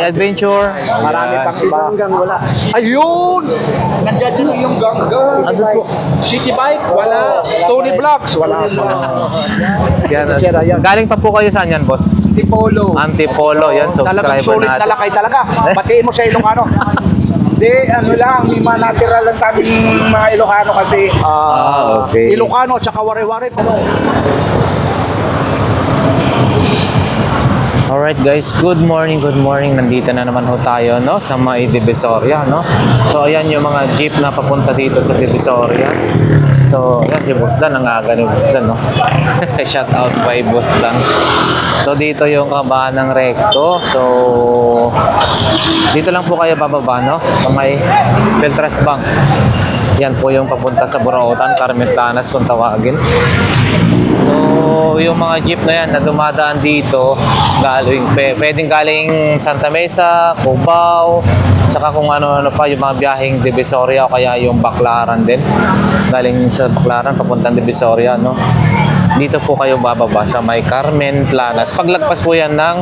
Adventure. Marami Ayan. pang iba. Hanggang wala. Ayun! Nandiyan sino yung ganggang. Ano po? City Bike, wala. Tony Blocks, wala. Yan. Galing pa po kayo saan yan, boss? Antipolo. Antipolo. Yan, Talagang subscriber sulit na natin. lakay talaga. Batiin mo sa Ilocano. Hindi, ano lang, may mga natural lang sa aming mga Ilocano kasi. Okay. Ilocano, tsaka wari-wari. Alright guys, good morning. Nandito na naman ho tayo, no, sa May Divisoria, no. So ayan yung mga jeep na papunta dito sa Divisoria. So ayan si Boss Dan, ang aga ni Boss Dan, no. Shout out kay Boss Dan. So dito yung kabahan ng Recto. So dito lang po kayo bababa, no, sa May Beltras Bank. Yan po yung papunta sa Burautan, Carmen Planas kung tawagin. So, yung mga jeep na yan na dumadaan dito, pwedeng galing Santa Mesa, Cubao, tsaka kung ano-ano pa, yung mga biyaheng Divisoria o kaya yung Baclaran din. Galing sa Baclaran, papuntang Divisoria, no? Dito po kayo bababa sa May Carmen Planas. Paglagpas po yan ng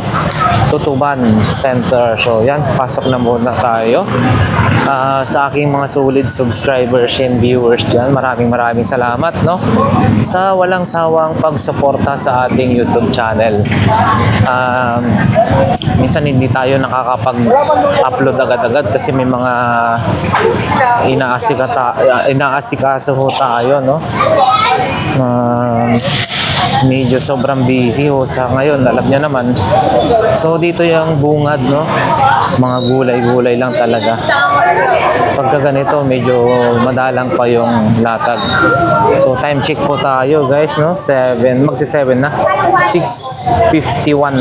Tutuban Center. So, yan, pasok na muna tayo. Sa aking mga solid subscribers and viewers dyan, maraming salamat, no, sa walang sawang pagsuporta sa ating YouTube channel. Minsan hindi tayo nakakapag-upload agad-agad kasi may mga inaasikaso ho tayo, no. Medyo sobrang busy ho sa ngayon, alam niya naman. So dito yung bungad, no, mga gulay-gulay lang talaga. Pagka ganito medyo madalang pa yung latag. So time check po tayo guys, no, magsi-7 na, 6:51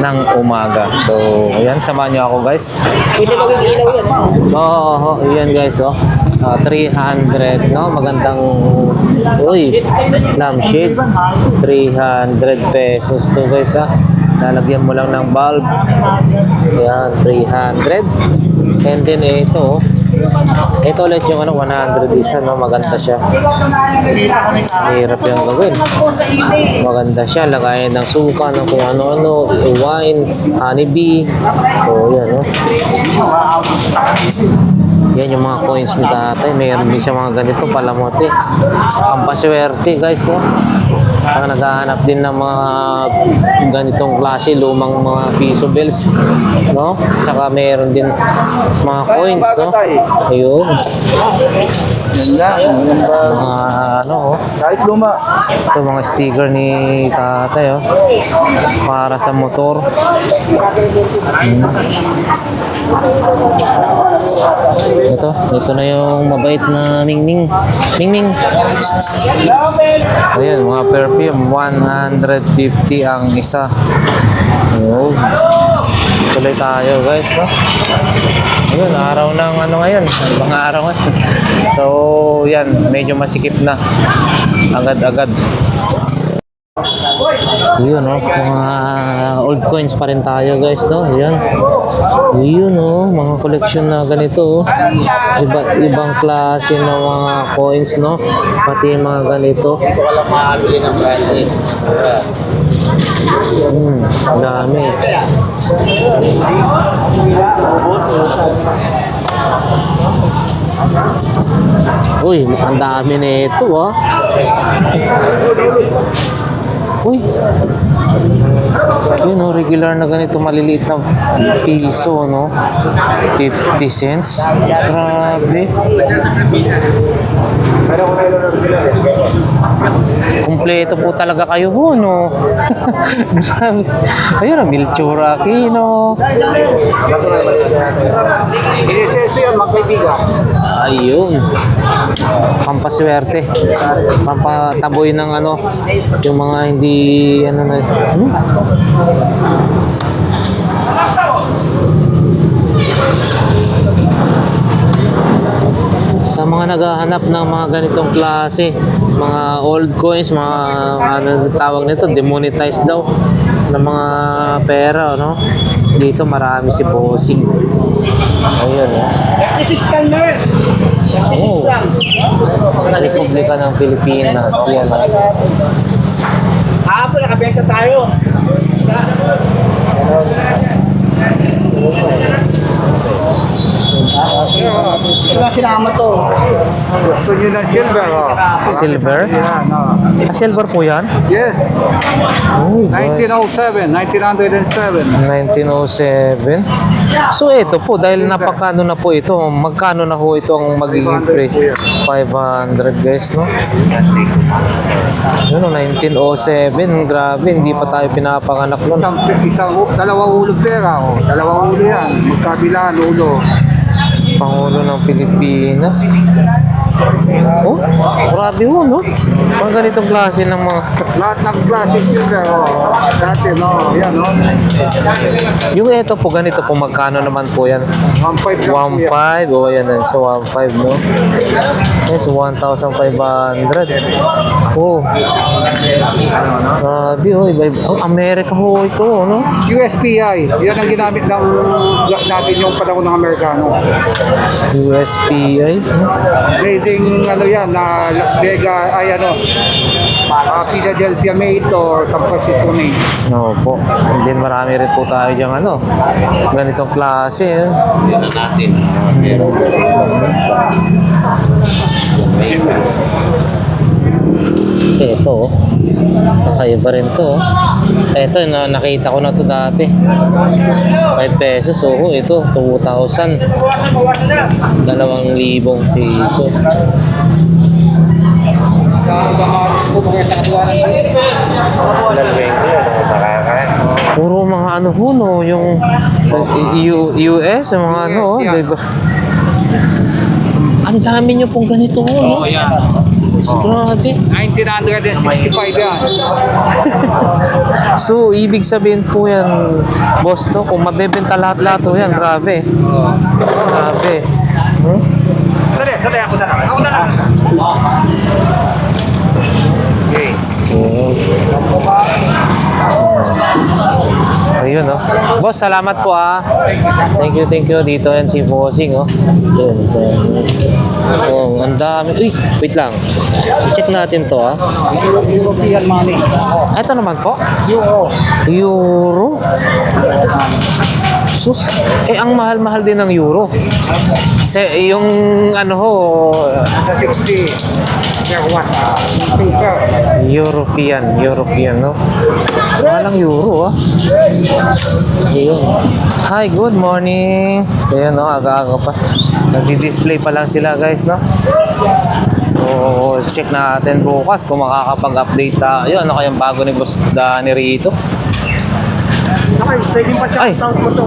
ng umaga. So ayan, samahan niyo ako guys. Pwede mag-ilaw yan. Oo, yan guys, oh. 300, no, magandang lampshade, 300 pesos to guys, lalagyan mo lang ng bulb. Yan, 300. And then ito ulit yung 100 isa, no, maganda siya. Hirap yung gawin. Maganda siya, lagayan ng suka, ng kung ano-ano, wine, honeybee. So yan, no. Yan yung mga coins ni tatay. Mayroon din siya mga ganito, palamote. Pampaswerte guys, no? Ang naghahanap din ng mga ganitong klase, lumang mga piso bills, no? Tsaka mayroon din mga coins, no? Ayun. Mga ano, oh. Kahit luma. Ito mga sticker ni tatay, oh. Para sa motor. Ito na yung mabait na Ningning. Ningning. Ayan, mga perfume, 150 ang isa. Oh. Tuloy tayo guys, no? Ayun, araw ng ano ngayon, mga araw ngayon. So, yan, medyo masikip na. Agad-agad. Yun, no? Mga old coins pa rin tayo guys, no? Ayan. Yun, no? Mga collection na ganito, oh. Ibang klase ng mga coins, no? Pati mga ganito. Ito ka lang makakabili ng branded. Dami. Uy, ang dami nito, ah. Uy. Yun, no, regular na ganito maliliit na piso, no? 50 cents. Grabe. Kumpleto po talaga kayo ho, no? Grabe. Ayun, Melchor Aquino. Ineseso yan, mga kaibigan. Ayun. Pampaswerte. Pampataboy ng ano, yung mga hindi, ano na, sa mga naghahanap ng mga ganitong klase, mga old coins, mga ano tawag nito, demonetized daw ng mga pera, no? Dito marami si Bossing. Ayun, oh. Republika ng Pilipinas. Yan. Nakabenta tayo. Sila sinama to. Gusto nyo ng silver, oh. Silver? Yan, oh. Silver po yan? Yes. Oh, 1907, 1907. 1907. So ito po, dahil napakano na po ito, magkano na po ito ang magiging pre? 500 guys, no? Yun, 1907, grabe, hindi pa tayo pinapanganak nun. Dalawang ulo pera, oh. Dalawang ulo yan. Magkabilaan ulo. Pangulo ng Pilipinas. Oh, grabe ho, no? Mga ganitong klase ng mga... Lahat ng klase silver, oh. Dati, no. Yan, no. Yung ito po, ganito po, magkano naman po yan? 1.5 lang po yan. 1.5, oh, ayan, so 1.5, no? Yes, 1,500. Oh. Grabe, oh, iba-iba. Oh, Amerika ho ito, no? USPI. Yan ang ginamit ng natin yung panahon ng Amerikano. USPI. Grading, ano yan, na Las Vegas, ay ano, Philadelphia made or San Francisco made. No po. And then marami rin po tayo diyang ano, ganitong klase. Eh. Yan na natin. Pero, Ito, oh. Kakaiba rin to. Oh. Ito, nakita ko na to dati. 5 pesos. Oo, ito, 2,000. 2,000 piso. lalweng ko yan. Nakakain. Puro mga ano ho, no? Yung US, yung mga ano, oh, diba? Ang dami nyo pong ganito ho, no? Oh, yan. Grabe. 1965 yan. So, ibig sabihin po yan, boss, to, kung mabebenta lahat-lahat to yan, grabe. Grabe. Hmm? Dali, ako na lang. Ako na lang. Okay. Oo. Ayun, oh. Boss, salamat po, ah. Thank you. Dito yan si Bossing, oh. Yun. Oh, ang dami. Uy, wait lang. I-check natin to, ah. European money. Ito naman po. Euro. Euro? Sus. Eh, ang mahal-mahal din ng euro. Yung ano ho, Sa 60. Per what? European, no? Walang euro, ah. Ayun. Hi, good morning. Ayun, no? Aga-aga pa. Nagdi-display pa lang sila, guys, no? So, check natin bukas kung makakapag-update tayo. Ano kayang bago ni Boss Danny rito? Okay, pwede pa siya. Ay. Tawag mo to.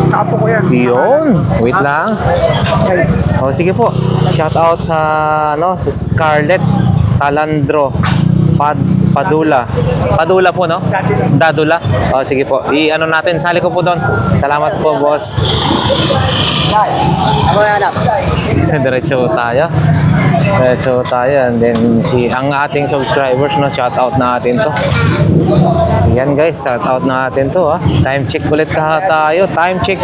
Sa apo ko yan. Yun. Wait lang. Okay. O, sige po. Shout out sa, ano, sa Scarlett Talandro Padula. Padula po, no? Dadula. O, sige po. I-ano natin. Sali ko po doon. Salamat po, boss. Ako yan anak. Diretso tayo. And then ang ating subscribers, no, shout out natin to. Yan guys, shout out natin to, ah. Time check ulit tayo. Time check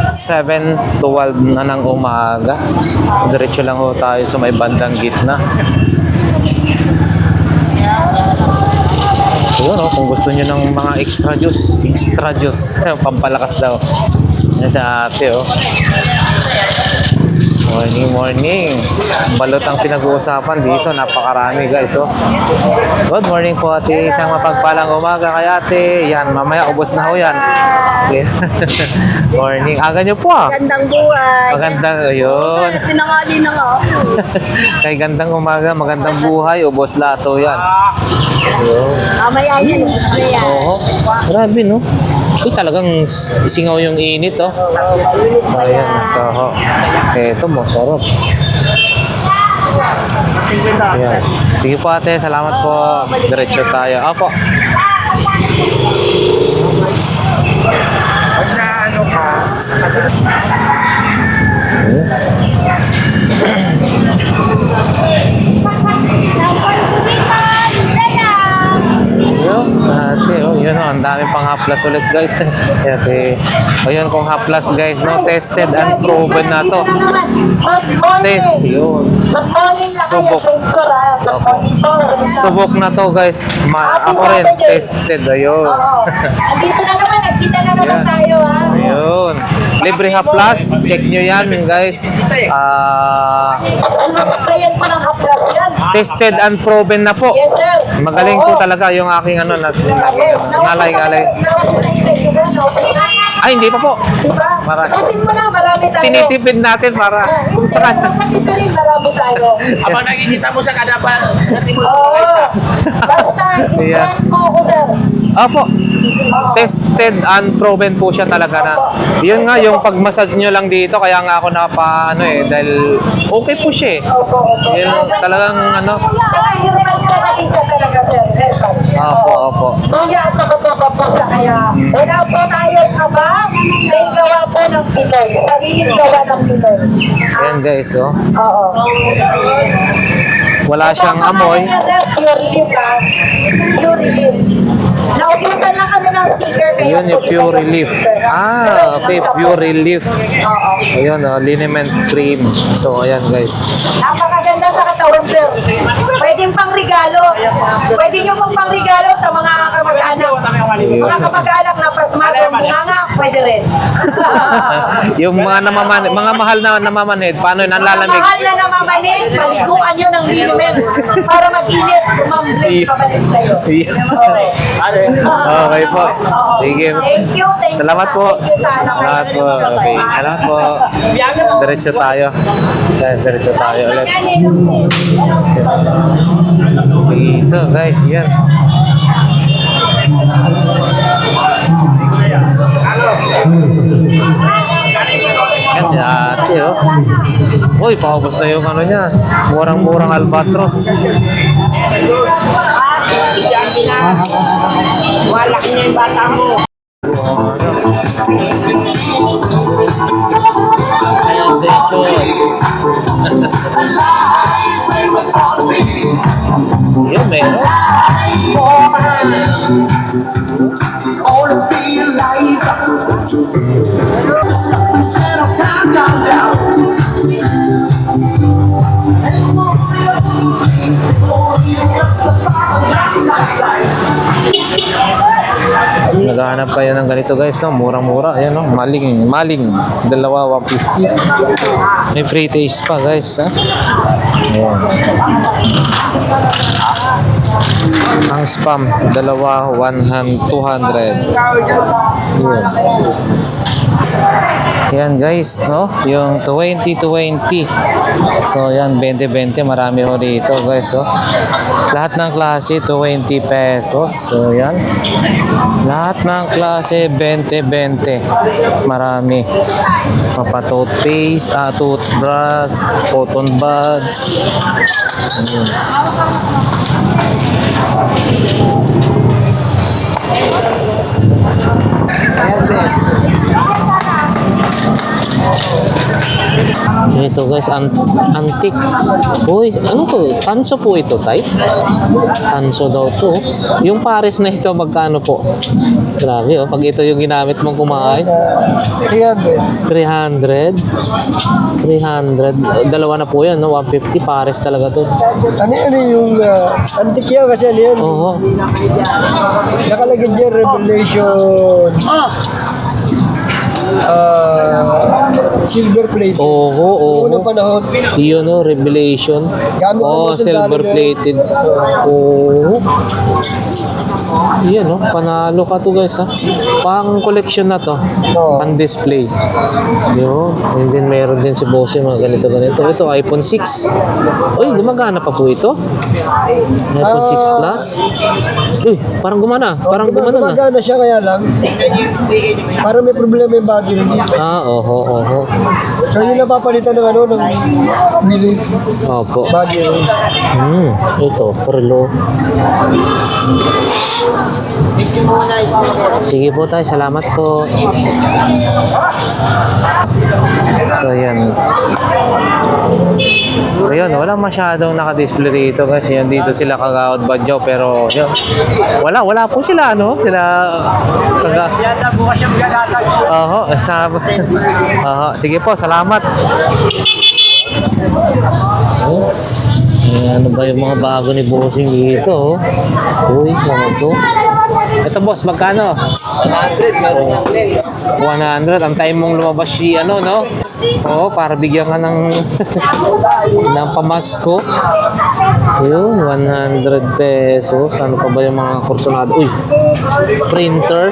7:12 na ng umaga. So diretso lang ho tayo sa may bandang gitna. Yun, oh, kung gusto niyo ng mga extra juice, pampalakas daw. Yan sa ate, oh. Morning. Balot ang pinag-uusapan dito. Napakarami, guys, oh. Good morning po, ate. Isang mapagpalang umaga kay ate. Yan, mamaya ubos na ho yan. Okay. Morning. Aga nyo po, ah. Magandang buhay. Magandang, ayun. Pinangali na nga ako. Kay gandang umaga, magandang buhay. Ubos lato yan. Ayun. Mamaya yan, gusto na yan. Oo. Grabe, no? Uy, talagang singaw yung init, oh. Ayan, oo. Eto, masarap. Ayan. Sige po, ate. Salamat po. Diretso tayo. Opo. Pag na ano ka, Yun, ate, oh, yun, oh, ang dami pang haplas ulit, guys. Ate, oh, yun, kung haplas, guys, no, tested and proven na to. Test, yun. Subok. Subok na to, guys. Ako rin, tested, ayun. Andito na naman, nagkita na naman Yan. tayo, ha? Ayun. Yun. Libre half plus. Check nyo yan, guys. Ayan po ng haplas yan. Tested and proven na po. Yes, sir. Magaling po talaga yung aking ngalay. Ay, hindi pa po. Diba? Marami. Kasi mo na, marami tayo. Tinitipid natin para Hindi, sa kanya. nakatipid rin, marami tayo. Abang nakikita mo sa kadapa, natimul Oo. mo guys. Basta, Yeah. i-brand mo ako, sir. Opo. Tested and proven po siya talaga na. Yun nga, yung pag-massage nyo lang dito, kaya nga ako dahil okay po siya eh. Opo, opo. Yun talagang Saka, herbal po kasi siya talaga, sir. Herbal. Opo. Kaya at nakatoka po siya, kaya wala po tayong abang, may gawa po ng Pinoy. Sariling gawa ng Pinoy. Yan guys, oh. Oo. Wala siyang amoy. Niya, sir, pure relief lang. Pure relief. Naubusan na kami ng sticker. kaya Yun yung po pure ito, relief. sir. Okay, pure relief. Oo. Ayun, liniment cream. So, ayan guys. Napakaganda sa katawan, sir. Pwedeng pang regalo. Pwede nyo pang pang regalo sa mga kamag-anak. Mga kamag-anak na pasmado, bunganga, pwede rin. Yung mga mga mahal na namamanid, paano yun? Ang lalamig? Mahal na namamanin, paliguan nyo ng liniment para mag-init, umambling, pabalik sa'yo. Okay. Okay po. Oo. Sige. Thank you. Salamat po. Thank you sa anak. Salamat po. Okay. Salamat po. Diretso tayo. Diretso tayo ulit. Dito guys, yan. Yan si ate, oh. Uy, paubos na yung niya. Murang-murang albatros. Walak niya yung bata mo. Yun, meron. Naghahanap kayo ng ganito guys, no? Murang-mura. Ayan, no? Maling. Dalawa, 150. May free taste pa guys, ha? Ayan. Ang spam, dalawa, 200. Ayan. Yan guys, no? Yung 20-20. So yan, 20-20. Marami ho dito guys, oh. Lahat ng klase, 20 pesos. So yan. Lahat ng klase, 20-20. Marami. Toothpaste, toothbrush, cotton buds. Ayan. Ito guys, antique. Uy, ano to? Tanso po ito, tay? Tanso daw to. Yung pares na ito, magkano po? Grabe, oh. Pag ito yung ginamit mong kumain. 300. 300. Dalawa na po yan, no? 150. Pares talaga to. Ano yung antique yan kasi ano yan? Oo. Nakalagay dyan Revelation. Silver plate. Oo. Unang panahon. Yun, no? Revelation. Gamit ng Oh, mga sundalo silver na- plated. Oo. Yan, no? Panalo ka to guys, ha? Pang collection na to. Oo. Pang display. Yun. And then meron din si Bossy mga ganito. Ito, iPhone 6. Uy, gumagana pa po ito. iPhone 6 Plus. Uy, parang gumana. Parang gumana na. Gumagana siya kaya lang. Parang may problema yung battery. Oho. So yun napapalitan ng ng mili Opo. battery. Ito, perlo. Sige po tayo, salamat po. So yan. Ayun, walang masyadong nakadisplay rito kasi yan dito sila kagawad badyaw pero yun, wala po sila sila Bukas yung galatag. Oho, sige po, salamat. Ano ba yung mga bago ni Bossing dito? Uy, ano to? Ito boss, magkano? 100. Ang time mong lumabas si ano, no? Oo, para bigyan ka ng ng pamasko. Yun, 100 pesos. Ano pa ba yung mga kursunado? Uy, printer.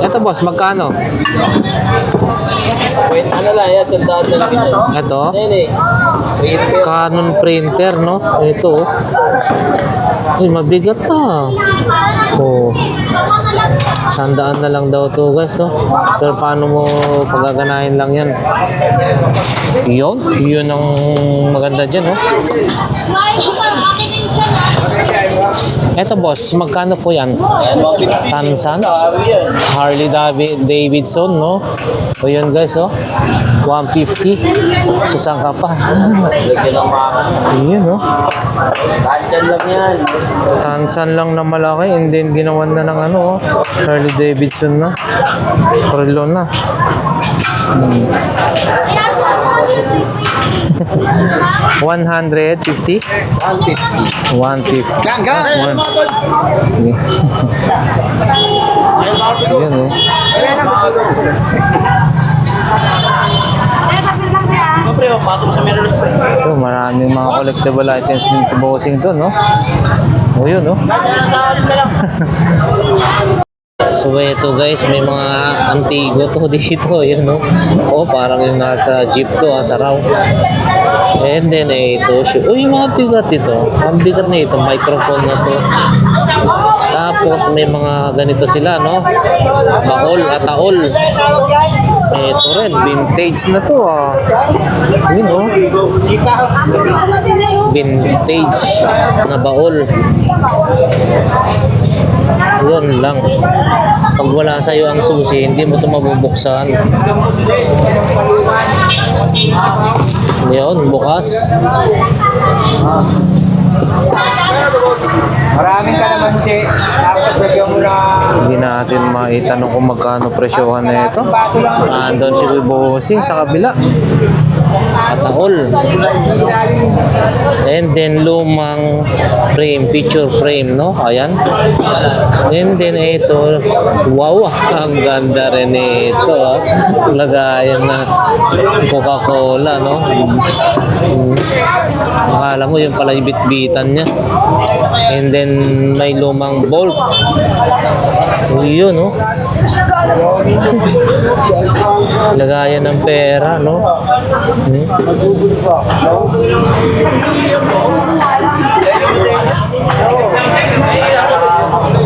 Ito boss, magkano? Ano lang yan, sandaan lang din. Ito? eh. Canon printer, no? Ito. Uy, mabigat pa. Oh. 100 na lang daw to guys, no? Pero paano mo pagaganahin lang yan? Yun ang maganda dyan, no? Eto boss, magkano po yan? Tansan? Harley Davidson, no? O yun guys, oh. 150. Susang ka pa. Yun, no? Tansan lang yan. Tansan lang na malaki, and then ginawan na ng ano, oh. Harley Davidson na. Relo na. 150? 150. Yun, oh. Oh, maraming mga collectible items din sa Bossing to, no? O yun, no? So ito guys, may mga antigo to dito, yun, no? Oh, parang yung nasa jeep to, sa raw. And then ito, oh, yung mga bigat ito. Ang bigat na ito, microphone na to. Tapos may mga ganito sila, no? Baol, ataol. Ito rin, vintage na to, ah. Yun, no? Vintage na baol. Yun lang. Pag wala sa'yo ang susi, hindi mo ito mabubuksan. Yun, bukas. Maraming ka naman, Che. Tapos lagyan mo na... Hindi natin maitanong kung magkano presyohan na ito. Andun si Kuya Bossing sa kabila. Ataol. And then lumang frame, picture frame, no? Ayan. And then ito, wow, ang ganda rin ito. Ah. Lagayan na Coca-Cola, no? Akala mo yung pala yung bitbitan niya. And then may lumang bolt. Yun, no? Lagayan ng pera, no?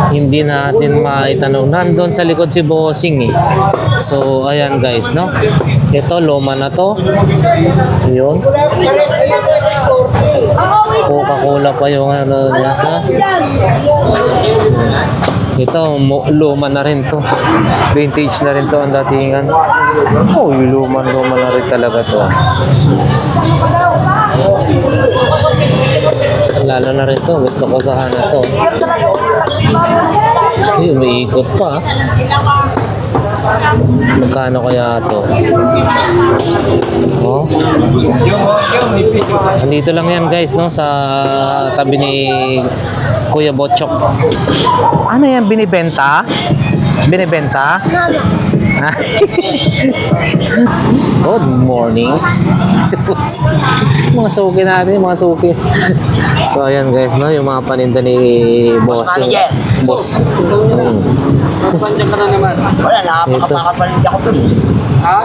Hindi natin maitanong. Nandun sa likod si Bossing, eh. So, ayan guys, no? Ito, luma na to. Yun. Coca-Cola pa yung ano niya, ha? Ito, luma na rin to. Vintage na rin to ang datingan. Oh, yung luma na rin talaga to. Lalo na rin to. Gusto ko sa hana to. Ay, may ikot pa. Magkano kaya to? Oh. Andito lang yan guys, no? Sa tabi ni Kuya Botchok. Ano yan? Binibenta? Binibenta? Good morning. Mga suki natin, mga suki. So ayan guys, no, yung mga paninda ni Boss. Boss. Pandiyan ka na naman. Wala, napakapalit ako dun. Ha?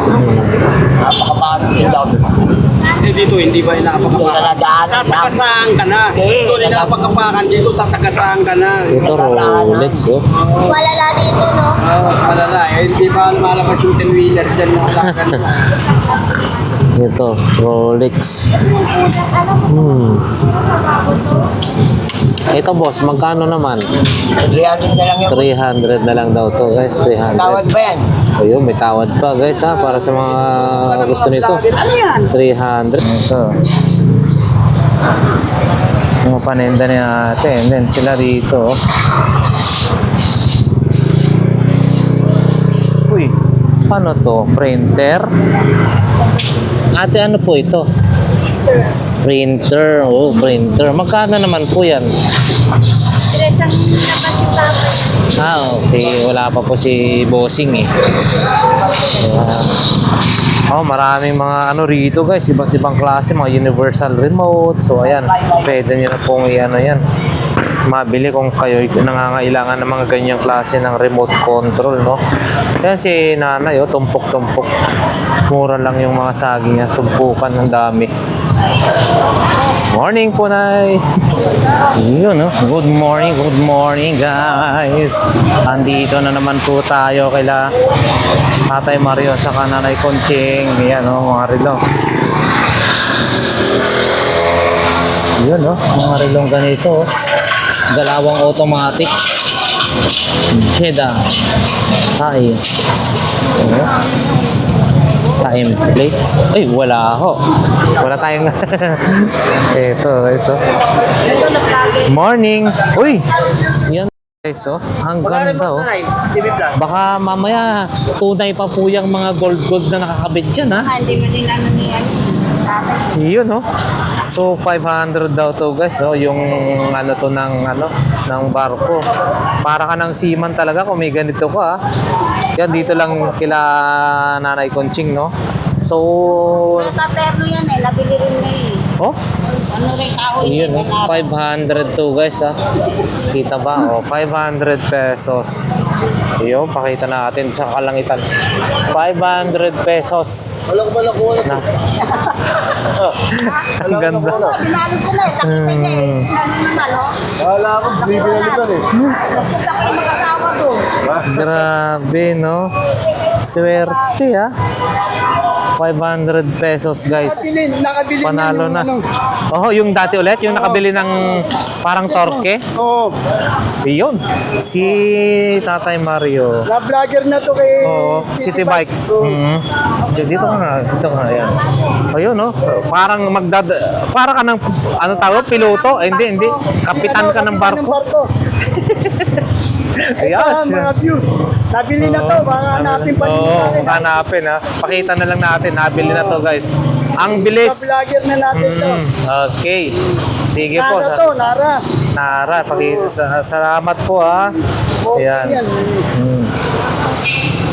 Napakapalit ako dun. Eh, dito, hindi ba Doon inapakapakan? na nadaan. Sasagasaan ka na. Dito, inapakapakan. Dito, sasagasaan ka na. Ito Rolex, oh. Malala dito, no? Mas malala. Eh, hindi ba malabas yung 10-wheeler dyan na kalagan mo? Ito, Rolex. Ito boss, magkano naman? 300 na lang yung 300 na lang daw to guys, 300. tawad pa yan. Ayun, may tawad pa guys ha, para sa mga gusto nito. 300. Ito. Mga paninda ni ate, and then sila dito. Uy, ano to? Printer? Ate, ano po ito? Printer. Oh, printer. Magkano naman po yan? Tres ang labas yung tapos. Okay. Wala pa po si Bossing eh. Maraming mga ano rito guys. Iba't ibang klase. Mga universal remote. So, ayan. Pwede nyo na pong i-ano yan. Mabili kung kayo nangangailangan ng mga ganyang klase ng remote control, no? Yan si nanay, tumpok-tumpok. Mura lang yung mga saging niya. Tumpukan ng dami. Morning po, Nay. Yun, no? Good morning, guys. Andito na naman po tayo kaila Tatay Mario sa Nanay Conching. Yan, no? Mga relo. Yun, no? Mga relong ganito, dalawang automatic. Cheddar. Time plate. Ay, wala ho. Wala tayong... Ito, guys, oh. Morning. Uy! Yan, guys, oh. Ang ganda, oh. Baka mamaya, tunay pa po yung mga gold na nakakabit dyan, ha? Hindi mo din ano niya. Yun, no? So, 500 daw to, guys, oh. Yung ano to ng barko. Para ka ng seaman talaga kung may ganito ka, ha? Yan, dito lang kila Nanay Conching, no? So, Taterno yan eh, nabili rin na eh. oh, Ano rin tao yun, no? 500 to, guys, ha? Kita ba? Oh, 500 pesos. Yun, pakita natin sa kalangitan. 500 pesos. Na. Ang ganda. Sinabi ko na eh, nakita niya eh. Ano naman oh. Wala akong binalikan eh. Nagpunta kayo magkasama doon. Grabe, no? Swerte, ha? 500 pesos, guys. Nakabili Panalo na. Oh, yung dati ulit, yung nakabili ng parang torque. Oo. Iyon. Si Tatay Mario. Na-vlogger na to kay... Oo, City Bike. Dito ka nga, yan. Ayun, no? Parang parang ka ng, ano tawag, piloto? Hindi. Kapitan ka ng barko. Ayan. Mga view. Nabili na to, baka hanapin pa Oo, hanapin, ha. Pakita na lang natin, nabili na to, guys. Ang bilis. Na-vlogger na natin to. Okay. Sige po. Nara to, Nara. Nara, salamat po, ha. Ayan.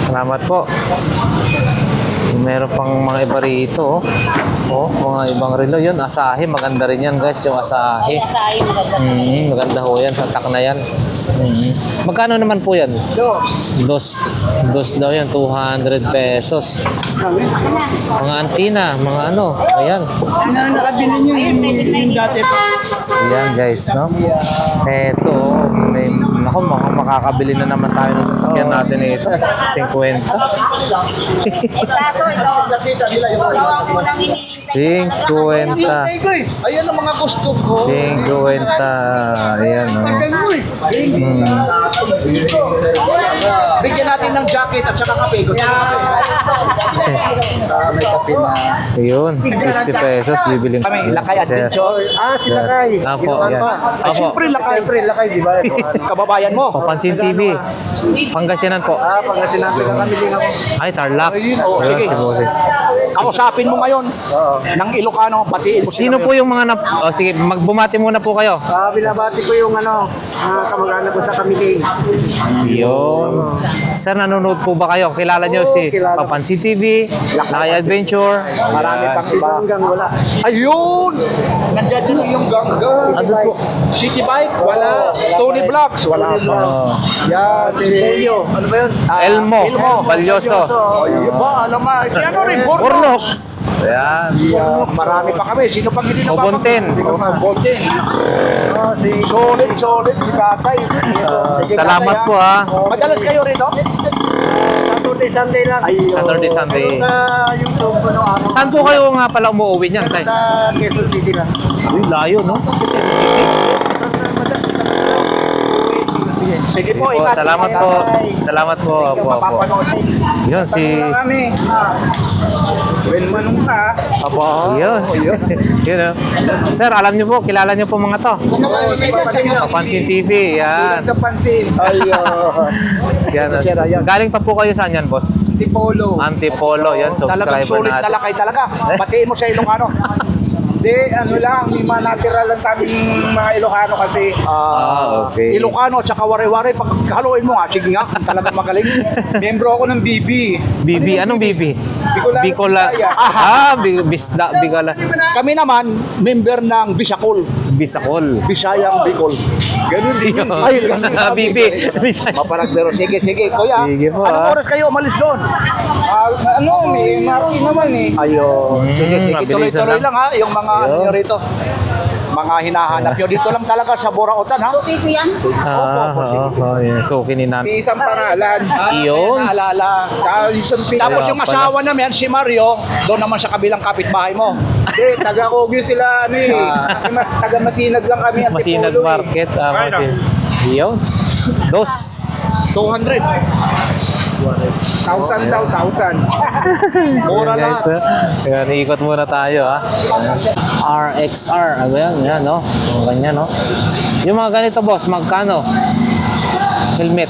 Salamat po. Meron pang mga iba rito, oh. Mga ibang relo. Yun, Asahi. Maganda rin yan, guys, yung Asahi. Sayo maganda. Maganda ho yan. Tatak na yan. Magkano naman po yan? Dos daw yan. 200 pesos. Mga antina. Mga ano. Ayan. Ano nakabili niyo yung dati pa? Ayan, guys, no? Eto, makakabili na naman tayo ng sasakyan natin ito. 50. Tato ito. Gawang ko lang hinihintay. 50. Ayan ang mga gusto ko. 50. Ayan, no? Bigyan natin ng jacket at saka kape. Gusto mo kape? May kape na. Ayun, 50 pesos. Bibiling Kami, Lakay Adventure. Si Lakay. Apo, yan. Ay, Apo, siyempre, Lakay, di ba? Kababayan mo. Papansin TV. Pangasinan po. Pangasinan ko kami din ako. Ay, Tarlac. Oh, Ayun, sige. si Bossing. Kausapin mo ngayon ng Ilocano, batiin mo Sino po yung mga sige, magbumati muna po kayo. Binabati ko yung kamag-anak ko sa Kamiling. Yun. Sir, nanonood po ba kayo? Kilala nyo si kilala. Papansin TV, Lakay Adventure. Marami Ayan. pang iba. Hanggang wala. Ayun! Nandiyan sino yung ganggang. Ano po? City Bike, wala. Tony Vlogs, wala pa. Oh. Yan, si Elio. Ano ba yun? Elmo, Valioso. Ayun ba, alam mo. Ano rin, Borno. Ornox. Ayan. Marami pa kami. Sino pang hindi Obonten. Obonten. Solid si Tatay. Sige, Salamat Tatay, po, ha. Madalas kayo rito? Saturday, Sunday lang. Saturday, Sunday. Sa YouTube, Saan po kayo nga pala umuwi niyan, tay? sa Quezon City lang. Uy, layo, no? Sige po, Po, ingat. salamat po. Salamat po. Opo, opo. Mapapanood. Yun, si... Kami. When manong ka. Opo. Yun. Yun, oh. Sir, alam niyo po, kilala niyo po mga to. Papansin TV, yan. Sa pansin. Ayun. Yan. Galing pa po kayo saan yan, boss? Tipolo. Antipolo, yan. Talagang Subscriber sulit na natin. lakay talaga. Batiin mo sa Ilocano. Hindi, ano lang, may mga natural lang sa aming mga Ilocano kasi. Okay. Ilocano at saka wari-wari, pag haluin mo nga, sige nga, kung talagang magaling. Membro ako ng BB. Bibi, anong bibi? Bicolano, Bicola. Bisaya. Bisda, Bicola. Kami naman, member ng Bisakol. Bisakol. Bisayang Bicol. Ganun din yun. Ay, ganun yun. Bibi. Bisaya. Maparagdero. Sige, kuya. Sige po, Anong ah. oras kayo umalis doon? May marking naman eh. Ayun. Sige, mabilisan tuloy-tuloy lang. lang ha. Yung mga ano nyo rito. Mga hinahanap nyo. Dito lang talaga sa Borautan ha. Okay ko yan. Yan. So, kininan. Isang pangalan. Iyon. Naalala. Tapos yung Kaya asawa namin, si Mario, doon naman sa kabilang kapitbahay mo. Hindi, taga-Ogyo sila, ano eh. Taga-Masinag lang kami at Masinag Tipolo, eh. Market. Iyon. Dos. 200. 1,000 daw, 1,000. Mura Ayan, guys, lang. Ayan, ikot muna tayo, ha. RXR. Ano yan? Yan, no? Yung ganyan, no? Yung mga ganito, boss, magkano? Helmet.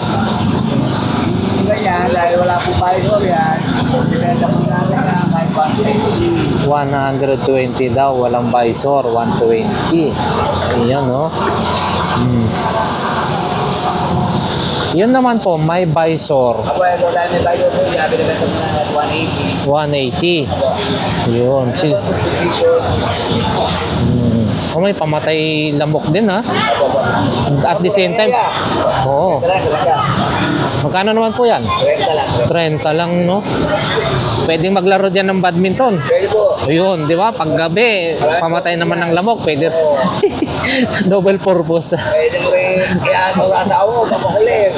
Ganyan, dahil wala po tayo yan. Depende po natin yan, kahit 120 daw. Walang visor. 120. Ayan, no? Yun naman po, may visor. Bueno, dahil tayo po, yabi na ito na 180. 180. Yun. Oh, may pamatay lamok din, ha? At the same time. Oo. Magkano naman po yan? 30 lang, no? Pwedeng maglaro dyan ng badminton. Pwede po. Ayun, di ba? Pag gabi, pamatay naman ng lamok. Pwede. Double purpose. Pwede mo rin, kaya sa ako, papakulit.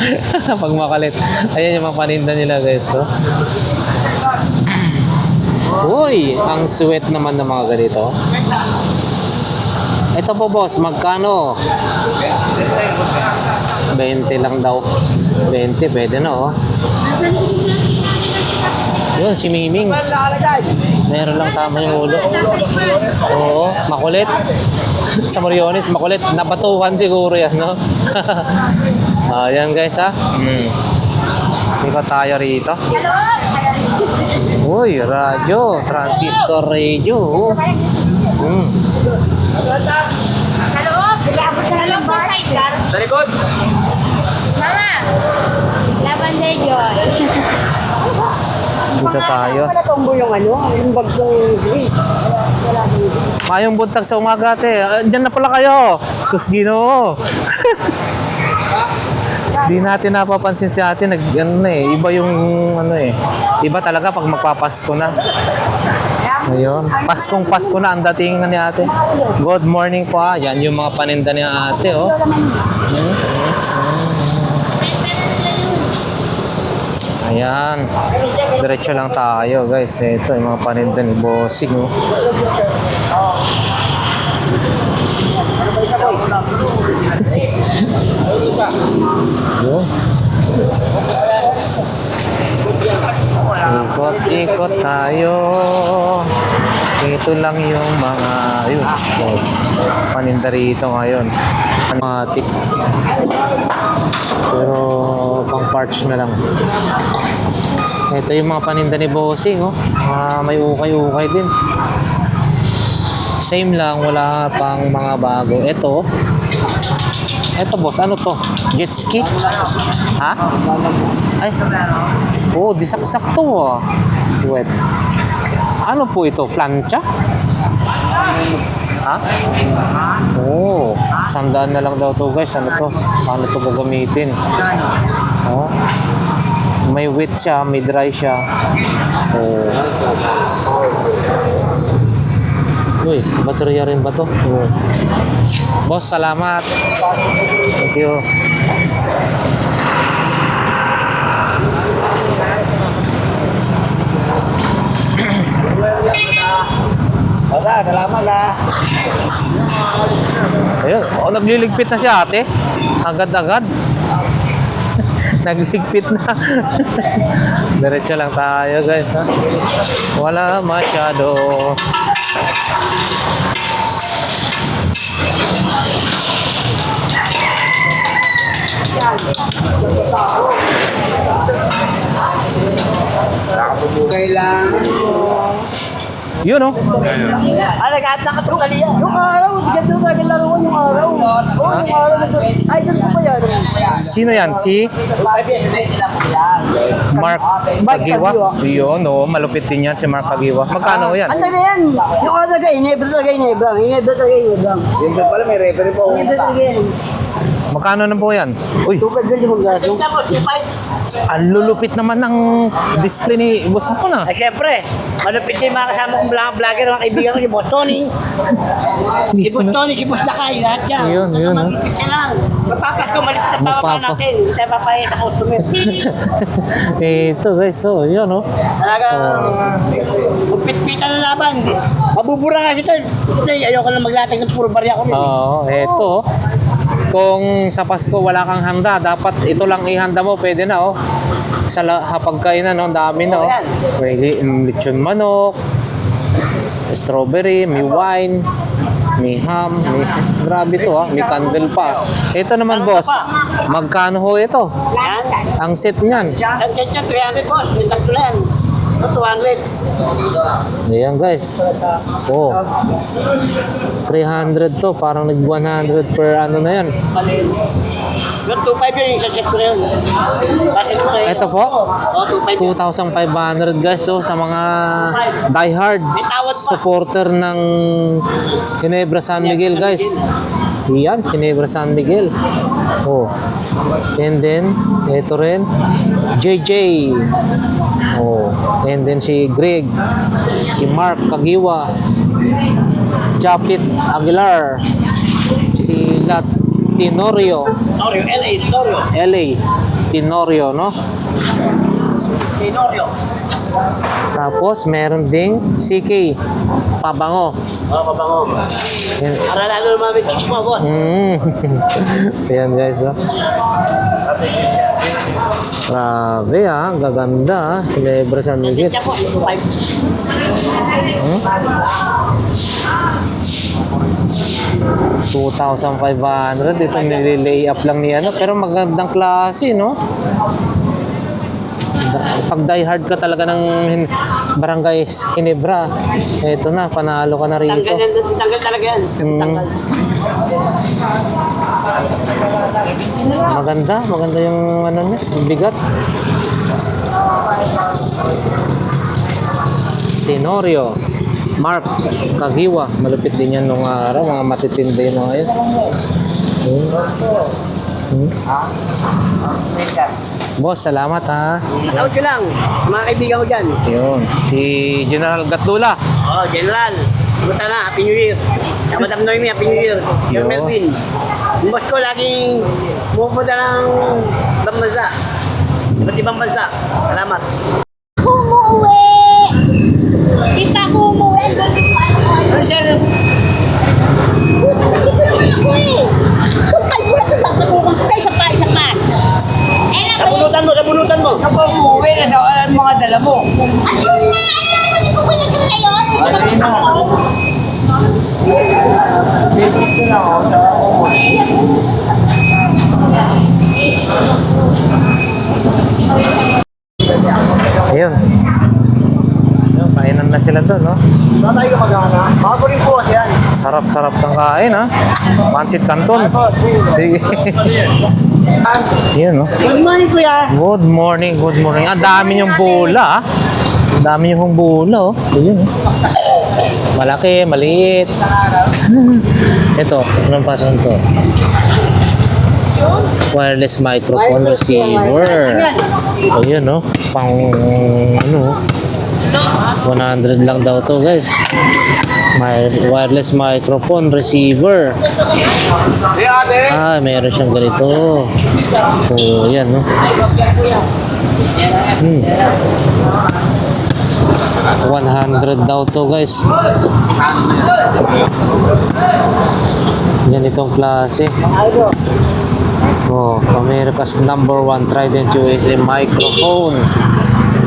Pag makalit. Ayan yung mga paninda nila, guys. So. Uy, ang sweet naman ng mga ganito. Ito po, boss, magkano? 20 lang daw. 20, pwede na, oh. Yun, si Miming. Meron lang tama yung ulo. Oo, makulit. Sa Moriones, makulit. Napatuhan siguro yan, no? Ayan, guys, ha? Ikot tayo rito. Uy, radyo. Transistor radio. Hello? Hello po, sidecar. Sa likod. Mama! Lavender Joy. Dito tayo. Natombo yung ano, yung bag ng green. Mayong buntag sa umaga, ate. Diyan na pala kayo. Sus, Ginoo. Di natin napapansin si ate. Iba yung ano eh. Iba talaga pag magpapasko na. Ayun. Paskong Pasko na ang dating na ni ate. Good morning po, ha. Yan yung mga paninda ni ate, oh. Ayan. Diretso lang tayo, guys. Ito yung mga paninda ni Bossing, oh. Yun. Ikot-ikot tayo. Ito lang yung mga paninda rito ngayon. Matik. Pero pang parts na lang. Ito yung mga paninda ni Bossing, oh. May ukay-ukay din. Same lang, wala pang mga bago. Ito boss, ano to? Jet ski? Ha? Ay. Oh, disaksak to, ah. Wet. Ano po ito? Plancha? Ha? Oh, 100 na lang daw to, guys. Ano to? Paano to gagamitin? Oh. May wet siya, may dry siya. Oh. Uy, baterya rin ba to? Oh. Boss, salamat. Thank you. Oda, salamat ha. Ayun, nagliligpit na si ate. Agad-agad. Nagligpit na. Diretso lang tayo, guys, ha. Wala masyado. Kailangan mo Yun, oh. Yung araw, ganito na laro yung araw. Oo, yung araw. Idol ko pa yan. Sino yan? Si Mark Pagiwa? Yun, oh. Malupit din yan si Mark Pagiwa. Magkano yan? Ano na yan? Yung araw talaga, inebra talaga, inebra. Inebra talaga, inebra. Yun doon pala, may referee po. Inebra talaga yan. Magkano na po yan? Uy, Tupad doon yung maglaso. ang lulupit naman ng display ni boss ko na. Ay, syempre, malupit din mga kasama kong vlogger, mga kaibigan ko, si Boss Tony. Si Boss Tony, si Boss Lakay, lahat yan. Yun, yun, ha? Malupit ka lang. Mapapasko, malupit na pababa Mapapa. natin. Hindi tayo papayag sa customer. Ito guys, so yun, oh. Talagang, magpitpitan na laban. Mabubura nga si Tol. Kasi ayoko lang maglatag ng puro barya ko. Oo, eto. Kung sa Pasko wala kang handa, dapat ito lang ihanda mo, pwede na, oh. Sa hapagkainan, no, dami na, oh. May lechon manok, strawberry, may wine, may ham, may... Grabe to, ah. May candle pa. Ito naman, boss. Magkano ho ito? Yan. Ang set niyan. Ang set yan, 300 boss. May tatlo na yan. 200. Ayan, guys. Oh. 300 to, parang nag-100 per ano na yan. Maliit. Yung 2.5 yun, yung sa set ko na yun. Bakit ko na yun? Ito po, Oo, 2.5 yun. 2,500 guys, so sa mga diehard supporter ng Ginebra San Miguel guys. Yan, Ginebra San Miguel. Oh. And then, ito rin, JJ. Oh. And then si Greg, si Mark Pagiwa, Japit Aguilar, si Lat Tenorio, Tenorio, LA, Tenorio. LA Tenorio, no? Tenorio. Tapos meron ding CK Pabango. Oo, mabango. Yan. Para lalo naman may chicks mo, boss. Ayan guys, oh. Grabe, ah. Gaganda, ah. Ginebra San Miguel. Siya po, 2,500. Ito nililay up lang ni ano. Pero magandang klase, no? Pag die hard ka talaga ng barangay Ginebra, eto na, panalo ka na rito. Tanggal talaga yan. Tanggal. Maganda yung ano niya, yung bigat. Tenorio, Mark Kagiwa, malupit din yan nung araw, mga matitindi yung mga yun. Boss, salamat ha. Out ko lang, mga kaibigan ko dyan. Yun, si General Gatlula. Oh, General. Punta na, Happy New Year. Madam Noemi, Happy New Year. Yung Yo. Melvin. Yung boss ko laging pupunta ng ibang bansa. Iba't ibang bansa. Salamat. Umuwi! Kita ko umuwi. Ano sir? Dito naman ako eh. Huwag kayo mula sa papatulong ko tayo isa pa. Eh na ba yun? Nabunutan mo. Umuwi na sa mga dala mo. Andun na! Ayun naman hindi ko pinagin ngayon. Isa pa ako. Basic ko lang ako sa Ayun. Ayun, kainan na sila doon, no? Saan tayo magana? Bago rin po kasi yan. Sarap-sarap ng kain, ha? Pancit Canton. Sige. Yun, no? Good morning, kuya. Good morning, good morning. Ang dami yung bola, ah. Ang dami yung bola, oh. Ayun, oh. Malaki, maliit. Ito, anong pattern to? Wireless microphone receiver. Ayun, no? Pang, ano, 100 lang daw to, guys. Wireless microphone receiver. Ah, meron siyang ganito. So, yan, no? 100 daw to, guys. Ganitong klase. Oh, America's #1 Trident USA microphone.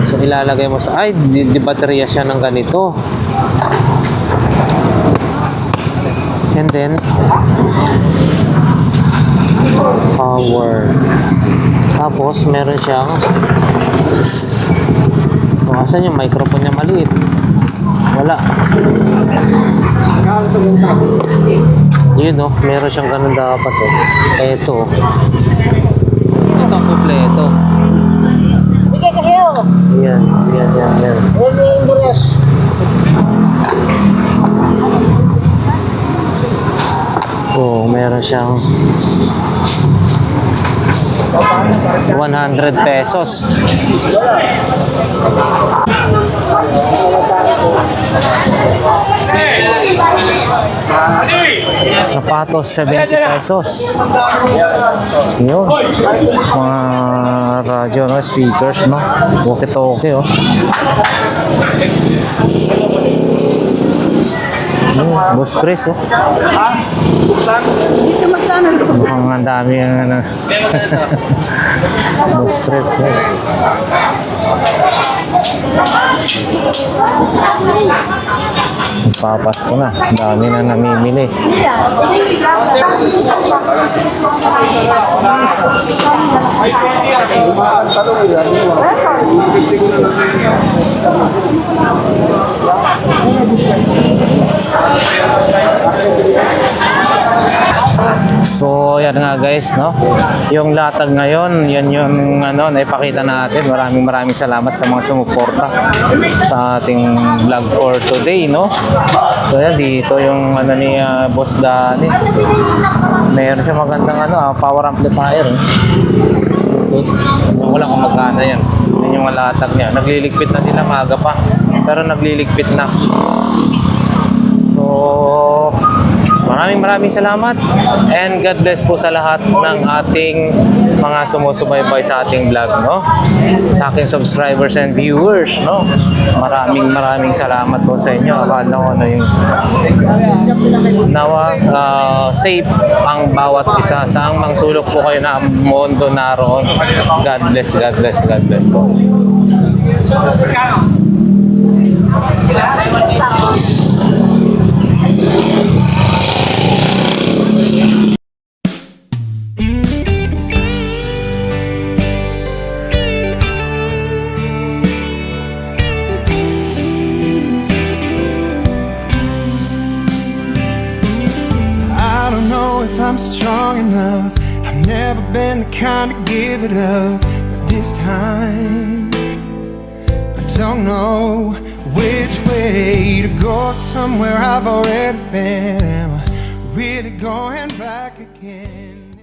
So, ilalagay mo sa... Ay, di baterya siya ng ganito. And then, power. Tapos, meron siyang... Oh, asan yung microphone niya maliit? Wala. Yun no, meron siyang ganun dapat oh. Ito. Ito ang kompleto. Bigay ka kayo. Yan. Huwag yung buras. Oh, meron siyang 100 pesos. Sapatos, 70 pesos. Yun. Mga radyo, no? Speakers, no? Walkie-talkie, oh. Boss Chris, oh. Mukhang ang dami ang ano. Boss Chris, oh. Papasko na. Ang dami na namimili. So, yan nga guys, no? Yung latag ngayon, yan yung ano, naipakita natin. Maraming salamat sa mga sumuporta sa ating vlog for today, no? So, yan, dito yung ano ni Boss Danny. Meron siya magandang ano, power amplifier. Wala kung magkano yan. Yan yung latag niya. Nagliligpit na sila, maaga pa. Pero nagliligpit na. So, maraming salamat and God bless po sa lahat ng ating mga sumusubaybay sa ating vlog, no? Sa aking subscribers and viewers, no? Maraming salamat po sa inyo. Akala ko ano yung nawa safe ang bawat isa sa ang mangsulok po kayo na mundo naroon. God bless po. I don't know if I'm strong enough. I've never been the kind to give it up, but this time I don't know which way to go. Somewhere I've already been. Am I really going back again?